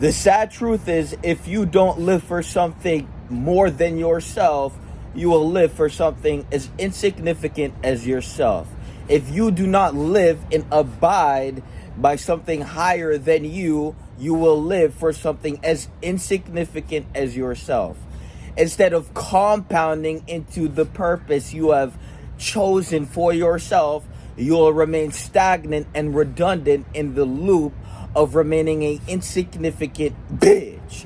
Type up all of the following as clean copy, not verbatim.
The sad truth is, if you don't live for something more than yourself, you will live for something as insignificant as yourself. If you do not live and abide by something higher than you will live for something as insignificant as yourself. Instead of compounding into the purpose you have chosen for yourself, you will remain stagnant and redundant in the loop of remaining an insignificant bitch.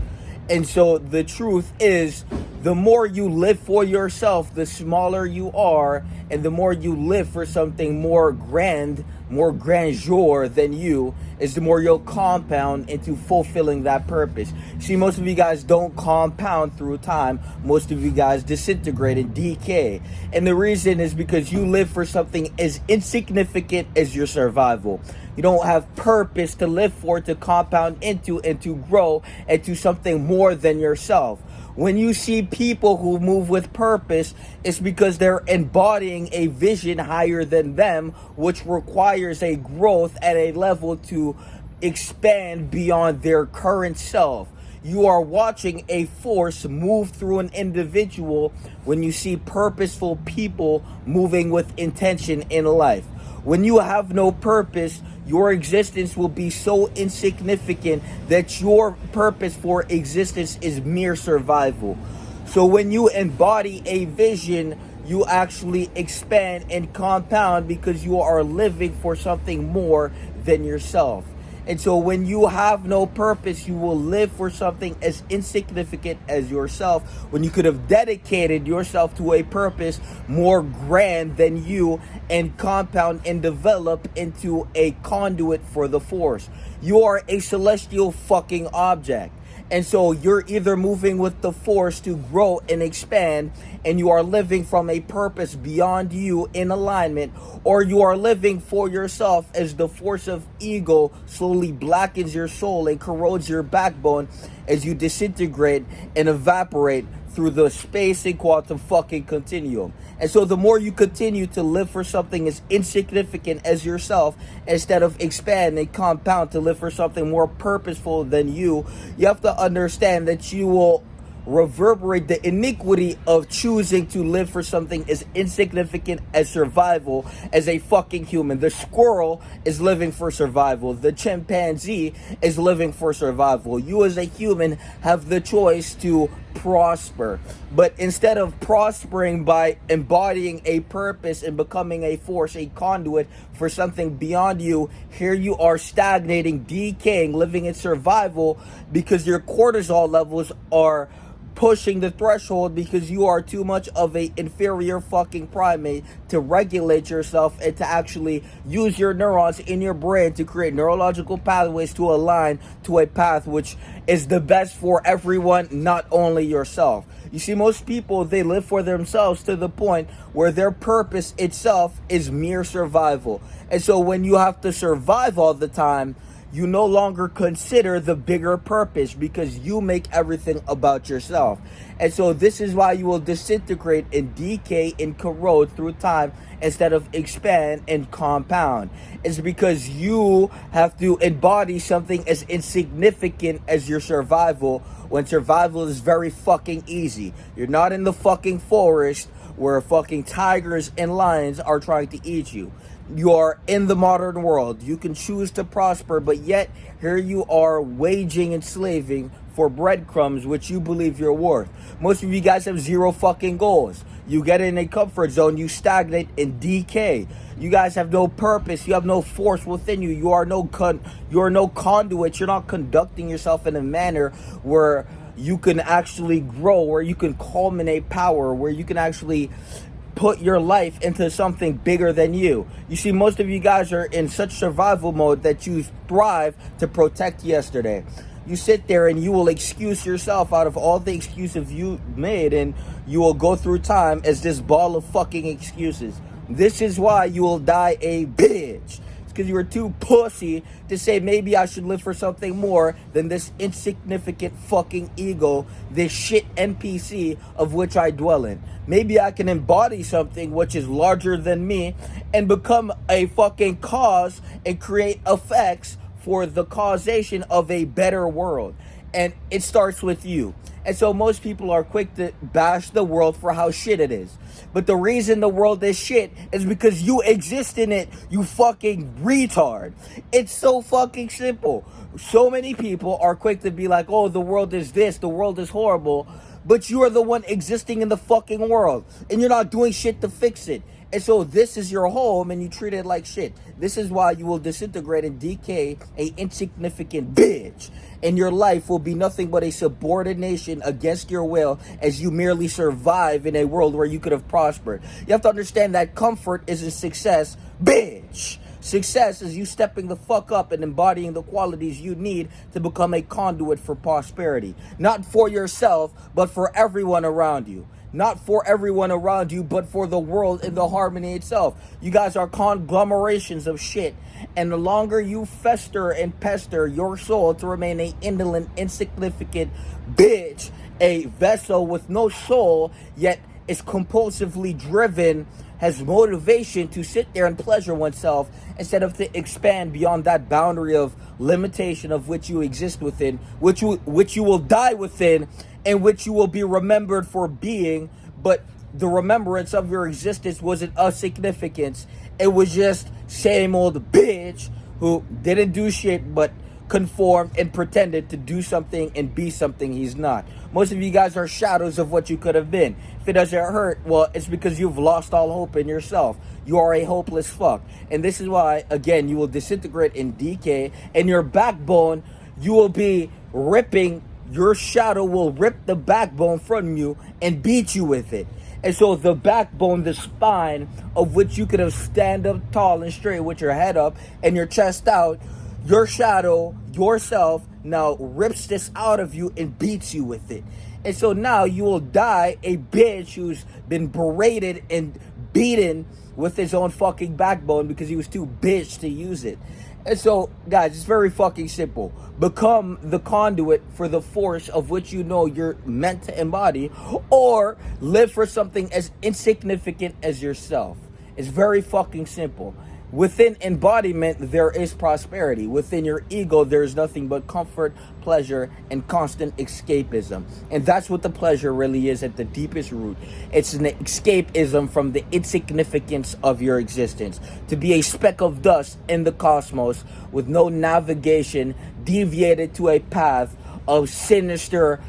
And so the truth is, the more you live for yourself, the smaller you are, and the more you live for something more grand, more grandeur than you, is the more you'll compound into fulfilling that purpose. See, most of you guys don't compound through time. Most of you guys disintegrate and decay. And the reason is because you live for something as insignificant as your survival. You don't have purpose to live for, to compound into, and to grow into something more than yourself. When you see people who move with purpose, it's because they're embodying a vision higher than them, which requires a growth at a level to expand beyond their current self. You are watching a force move through an individual when you see purposeful people moving with intention in life. When you have no purpose, your existence will be so insignificant that your purpose for existence is mere survival. So when you embody a vision, you actually expand and compound because you are living for something more than yourself. And so when you have no purpose, you will live for something as insignificant as yourself, when you could have dedicated yourself to a purpose more grand than you, and compound and develop into a conduit for the force. You are a celestial fucking object. And so you're either moving with the force to grow and expand, and you are living from a purpose beyond you in alignment, or you are living for yourself as the force of ego slowly blackens your soul and corrodes your backbone as you disintegrate and evaporate through the space and quantum fucking continuum. And so the more you continue to live for something as insignificant as yourself, instead of expand and compound to live for something more purposeful than you have to understand that you will reverberate the iniquity of choosing to live for something as insignificant as survival as a fucking human. The squirrel is living for survival. The chimpanzee is living for survival. You as a human have the choice to prosper. But instead of prospering by embodying a purpose and becoming a force, a conduit for something beyond you, here you are stagnating, decaying, living in survival because your cortisol levels are pushing the threshold because you are too much of a inferior fucking primate to regulate yourself and to actually use your neurons in your brain to create neurological pathways to align to a path which is the best for everyone, not only yourself. You see, most people, they live for themselves to the point where their purpose itself is mere survival. And so when you have to survive all the time, you no longer consider the bigger purpose because you make everything about yourself. And so this is why you will disintegrate and decay and corrode through time instead of expand and compound. It's because you have to embody something as insignificant as your survival, when survival is very fucking easy. You're not in the fucking forest where fucking tigers and lions are trying to eat you. You are in the modern world. You can choose to prosper, but yet here you are waging and slaving for breadcrumbs which you believe you're worth. Most of you guys have zero fucking goals. You get in a comfort zone, you stagnate and decay. You guys have no purpose. You have no force within you. You are no conduit. You're not conducting yourself in a manner where you can actually grow, where you can culminate power, where you can actually put your life into something bigger than you. You see, most of you guys are in such survival mode that you thrive to protect yesterday. You sit there and you will excuse yourself out of all the excuses you made, and you will go through time as this ball of fucking excuses. This is why you will die a bitch. It's because you were too pussy to say, maybe I should live for something more than this insignificant fucking ego, this shit NPC of which I dwell in. Maybe I can embody something which is larger than me and become a fucking cause and create effects for the causation of a better world. And it starts with you. And so most people are quick to bash the world for how shit it is. But the reason the world is shit is because you exist in it, you fucking retard. It's so fucking simple. So many people are quick to be like, oh, the world is this, the world is horrible. But you are the one existing in the fucking world. And you're not doing shit to fix it. And so this is your home and you treat it like shit. This is why you will disintegrate and decay a insignificant bitch. And your life will be nothing but a subordination against your will as you merely survive in a world where you could have prospered. You have to understand that comfort isn't success, bitch. Success is you stepping the fuck up and embodying the qualities you need to become a conduit for prosperity. Not for yourself, but for everyone around you. Not for everyone around you, but for the world and the harmony itself. You guys are conglomerations of shit. And the longer you fester and pester your soul to remain an indolent, insignificant bitch, a vessel with no soul, yet is compulsively driven, has motivation to sit there and pleasure oneself instead of to expand beyond that boundary of limitation of which you exist within, which you will die within, and which you will be remembered for being. But the remembrance of your existence wasn't of significance. It was just same old bitch who didn't do shit but conformed and pretended to do something and be something he's not. Most of you guys are shadows of what you could have been. If it doesn't hurt, well, it's because you've lost all hope in yourself. You are a hopeless fuck. And this is why, again, you will disintegrate and decay. And your backbone, you will be ripping. Your shadow will rip the backbone from you and beat you with it. And so the backbone, the spine of which you could have stand up tall and straight with your head up and your chest out, your shadow, yourself, now rips this out of you and beats you with it. And so now you will die a bitch who's been berated and beaten with his own fucking backbone because he was too bitch to use it. And so, guys, it's very fucking simple. Become the conduit for the force of which you know you're meant to embody, or live for something as insignificant as yourself. It's very fucking simple. Within embodiment, there is prosperity. Within your ego, there is nothing but comfort, pleasure, and constant escapism. And that's what the pleasure really is at the deepest root. It's an escapism from the insignificance of your existence. To be a speck of dust in the cosmos with no navigation, deviated to a path of sinister,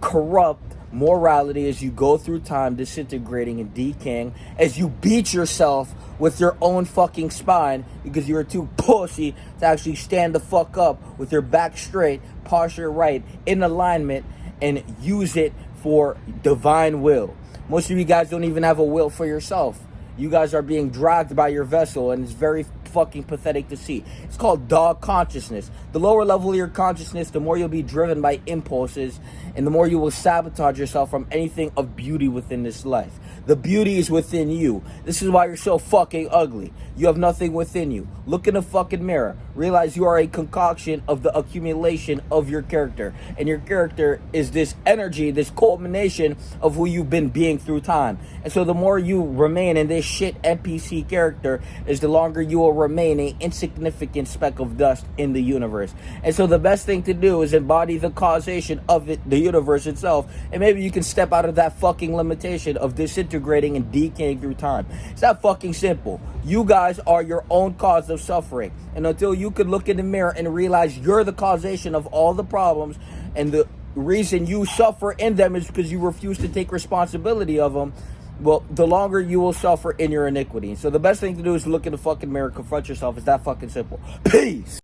corrupt morality as you go through time, disintegrating and decaying, as you beat yourself with your own fucking spine because you're too pussy to actually stand the fuck up with your back straight, posture right, in alignment, and use it for divine will. Most of you guys don't even have a will for yourself. You guys are being dragged by your vessel, and it's very fucking pathetic to see. It's called dog consciousness. The lower level of your consciousness, the more you'll be driven by impulses, and the more you will sabotage yourself from anything of beauty within this life. The beauty is within you. This is why you're so fucking ugly. You have nothing within you. Look in the fucking mirror. Realize you are a concoction of the accumulation of your character. And your character is this energy, this culmination of who you've been being through time. And so the more you remain in this shit NPC character, is the longer you will remain an insignificant speck of dust in the universe. And so the best thing to do is embody the causation of it, the universe itself. And maybe you can step out of that fucking limitation of disintegrating and decaying through time. It's that fucking simple. You guys are your own cause of suffering. And until you can look in the mirror and realize you're the causation of all the problems, and the reason you suffer in them is because you refuse to take responsibility of them, well, the longer you will suffer in your iniquity. So the best thing to do is look in the fucking mirror, confront yourself. It's that fucking simple. Peace.